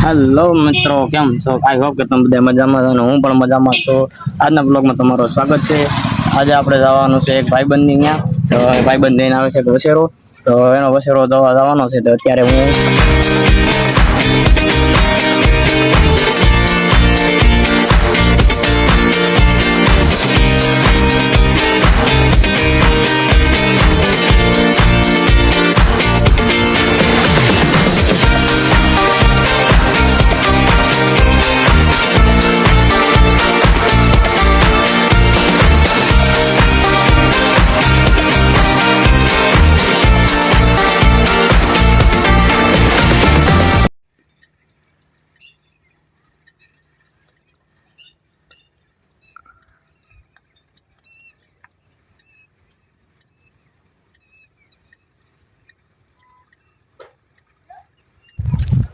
Hello મિત્રો, કેમ છો? આઈ હોપ કે તમે બધા મજામાં છો અને હું પણ મજામાં છું. આજના બ્લોગમાં તમારું સ્વાગત છે. આજે આપણે જવાનું છે એક ભાઈબંધની ત્યાં. તો ભાઈબંધ લઈને આવે છે વસેરો, તો એનો વસેરો દવા જવાનો છે. તો અત્યારે હું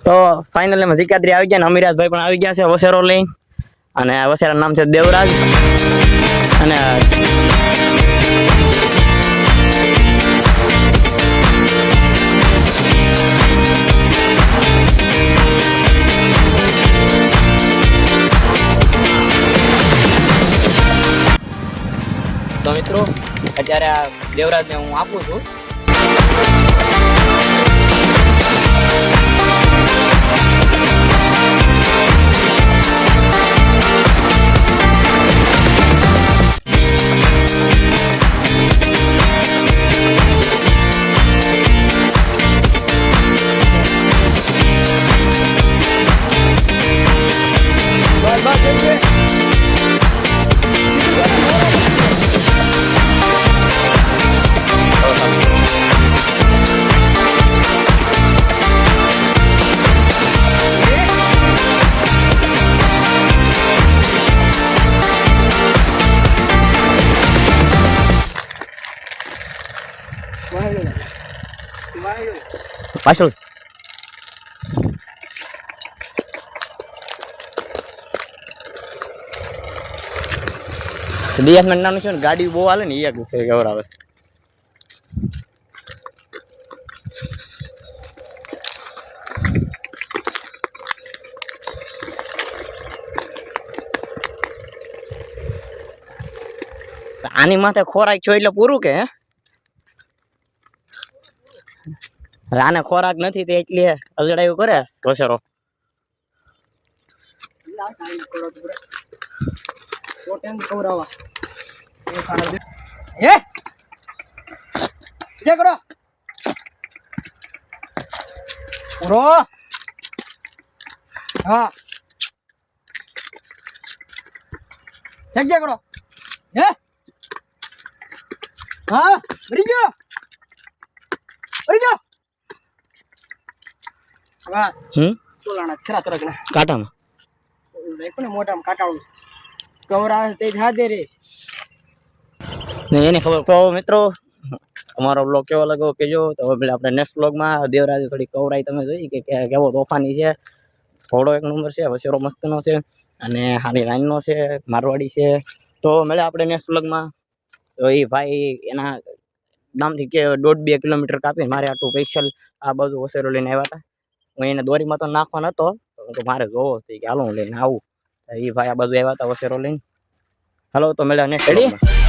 તો ફાઇનલી મજીકાદરી આવી ગયા ને અમીરાજભાઈ પણ આવી ગયા છે વસેરો લઈ. અને વસેરાનું નામ છે દેવરાજ. અને તો મિત્રો અત્યારે આ દેવરાજને હું આપું છું. પાછળ દિયાસ મિનિટ નાનું છે ને ગાડી બહુ હાલે ને એક છે ગવરાવે. આની માથે ખોરાક છો એટલે પૂરું કે આને ખોરાક નથી તે એટલે અજડાયું કરે વસેરો. એને ખબર. તો મિત્રો અમારો બ્લોગ કેવો લાગ્યો કેજો. તો આપણે નેક્સ્ટ બ્લોગમાં દેવરાજ થોડી કવરાઈ તમે જોઈ કે કેવો તોફાની છે. ઘોડો એક નંબર છે, વસેરો મસ્તનો છે અને હારી લાઈનનો છે, મારવાડી છે. તો મળે આપણે નેક્સ્ટ બ્લોગમાં. તો એ ભાઈ એના ગામથી કે 1.5-2 કિલોમીટર કાપીને મારે આટલું સ્પેશિયલ આ બાજુ વસેરો લઈને આવ્યા હતા. હું એને દોરીમાં તો નાખવા નતો, તો મારે જોવો કે હાલો હું લઈને આવું. એ ભાઈ આ બાજુ આવ્યા હતા વસેરો લઈને. હાલો તો મળ્યા નેક્સ્ટ.